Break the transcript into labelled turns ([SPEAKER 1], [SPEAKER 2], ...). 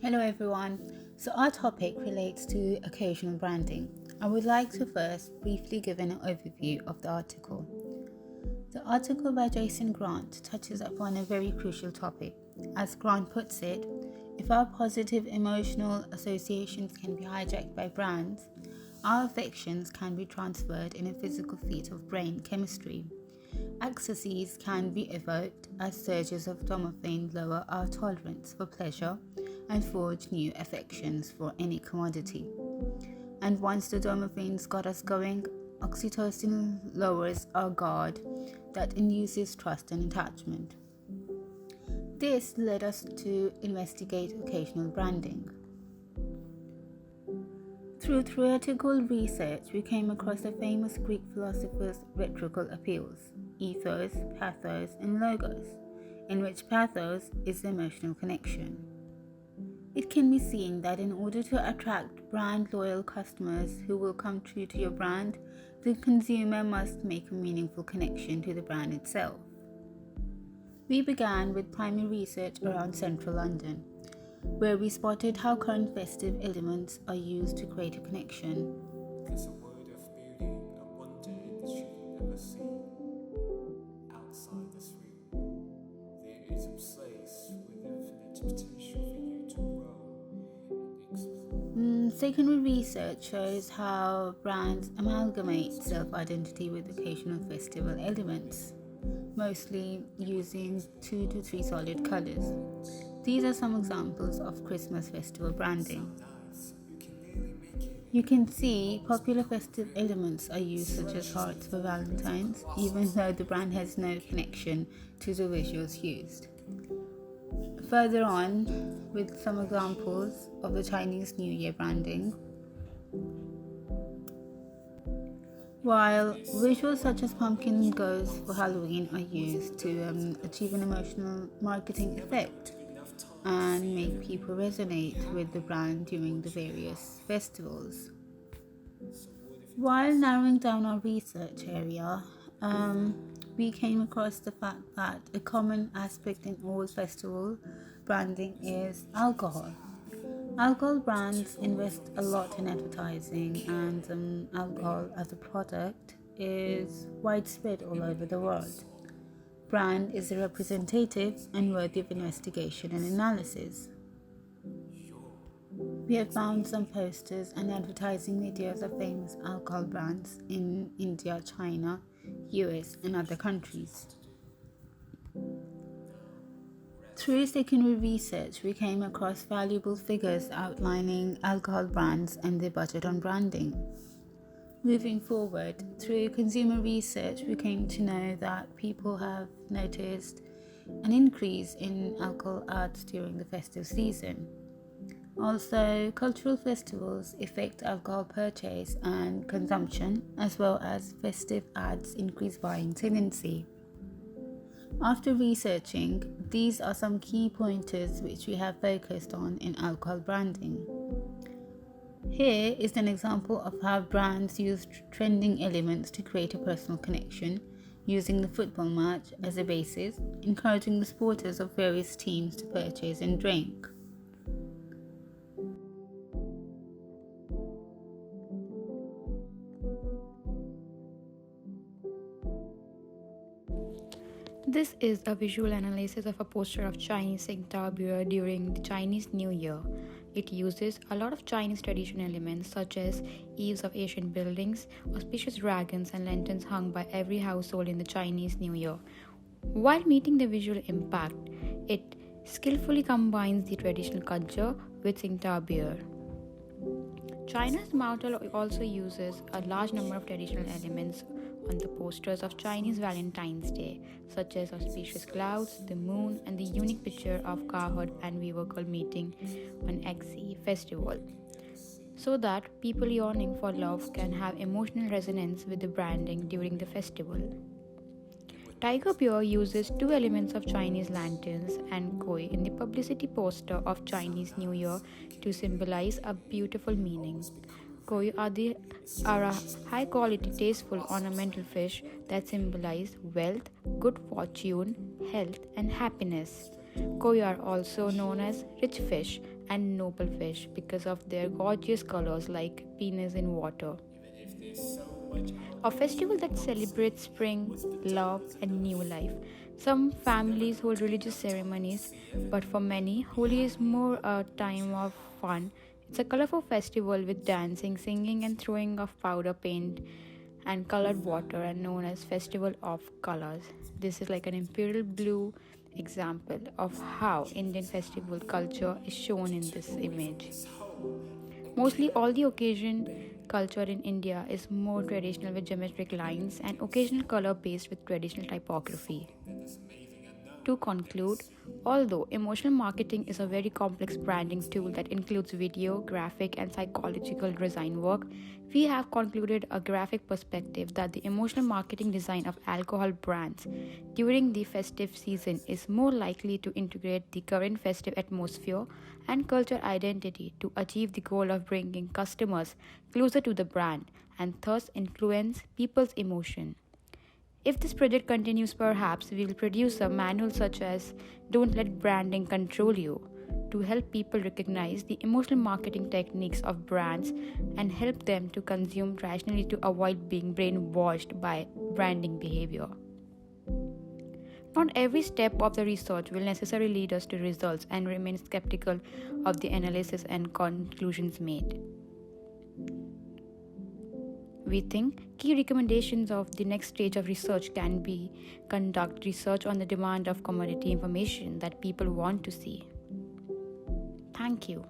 [SPEAKER 1] Hello everyone. So our topic relates to occasional branding. I would like to first briefly give an overview of the article. The article by Jason Grant touches upon a very crucial topic. As Grant puts it, if our positive emotional associations can be hijacked by brands, our affections can be transferred in a physical feat of brain chemistry. Ecstasies can be evoked as surges of dopamine lower our tolerance for pleasure and forge new affections for any commodity. And once the dopamine's got us going, oxytocin lowers our guard that induces trust and attachment. This led us to investigate occasional branding. Through theoretical research, we came across the famous Greek philosophers' rhetorical appeals, ethos, pathos, and logos, in which pathos is the emotional connection. It can be seen that in order to attract brand loyal customers who will come true to your brand, the consumer must make a meaningful connection to the brand itself. We began with primary research around central London, where we spotted how current festive elements are used to create a connection.
[SPEAKER 2] There's a world of beauty and wonder in this you can never see. Outside this room, there is a place with infinite potential for you to grow and explore.
[SPEAKER 1] Secondary research shows how brands amalgamate self-identity with occasional festival elements, mostly using 2 to 3 solid colors. These are some examples of Christmas festival branding.
[SPEAKER 2] Nights, you can nearly make it.
[SPEAKER 1] You can see popular festive elements are used, such as hearts for Valentine's, even though the brand has no connection to the visuals used. Further on, with some examples of the Chinese New Year branding. While visuals such as pumpkin ghosts for Halloween are used to achieve an emotional marketing effect and make people resonate with the brand during the various festivals. While narrowing down our research area, we came across the fact that a common aspect in all festival branding is alcohol. Alcohol brands invest a lot in advertising, and alcohol as a product is widespread all over the world. Brand is representative and worthy of investigation and analysis. We have found some posters and advertising videos of famous alcohol brands in India, China, US, and other countries. Through secondary research, we came across valuable figures outlining alcohol brands and their budget on branding. Moving forward, through consumer research, we came to know that people have noticed an increase in alcohol ads during the festive season. Also, cultural festivals affect alcohol purchase and consumption, as well as festive ads increase buying tendency. After researching, these are some key pointers which we have focused on in alcohol branding. Here is an example of how brands use trending elements to create a personal connection, using the football match as a basis, encouraging the supporters of various teams to purchase and drink.
[SPEAKER 3] This is a visual analysis of a poster of Chinese Singta beer during the Chinese New Year. It uses a lot of Chinese traditional elements such as eaves of Asian buildings, auspicious dragons, and lanterns hung by every household in the Chinese New Year. While meeting the visual impact, it skillfully combines the traditional culture with Singta beer. China's model also uses a large number of traditional elements on the posters of Chinese Valentine's Day, such as auspicious clouds, the moon, and the unique picture of cowherd and weaver girl meeting on Exi festival, so that people yearning for love can have emotional resonance with the branding during the festival. Tiger Beer uses two elements of Chinese lanterns and koi in the publicity poster of Chinese New Year to symbolize a beautiful meaning. Koi are a high quality, tasteful, ornamental fish that symbolize wealth, good fortune, health, and happiness. Koi are also known as rich fish and noble fish because of their gorgeous colors like penis in water.
[SPEAKER 2] Even if there's so much
[SPEAKER 3] A festival that celebrates spring, love, and new life. Some families hold religious ceremonies, but for many, Holi is more a time of fun. It's a colorful festival with dancing, singing, and throwing of powder paint and colored water, and known as Festival of Colors. This is like an imperial blue example of how Indian festival culture is shown in this image. Mostly all the occasion culture in India is more traditional with geometric lines and occasional color based with traditional typography. To conclude, although emotional marketing is a very complex branding tool that includes video, graphic, and psychological design work, we have concluded a graphic perspective that the emotional marketing design of alcohol brands during the festive season is more likely to integrate the current festive atmosphere and culture identity to achieve the goal of bringing customers closer to the brand and thus influence people's emotion. If this project continues, perhaps we will produce a manual such as Don't Let Branding Control You to help people recognize the emotional marketing techniques of brands and help them to consume rationally to avoid being brainwashed by branding behavior. Not every step of the research will necessarily lead us to results and remain skeptical of the analysis and conclusions made. We think key recommendations of the next stage of research can be conduct research on the demand of commodity information that people want to see. Thank you.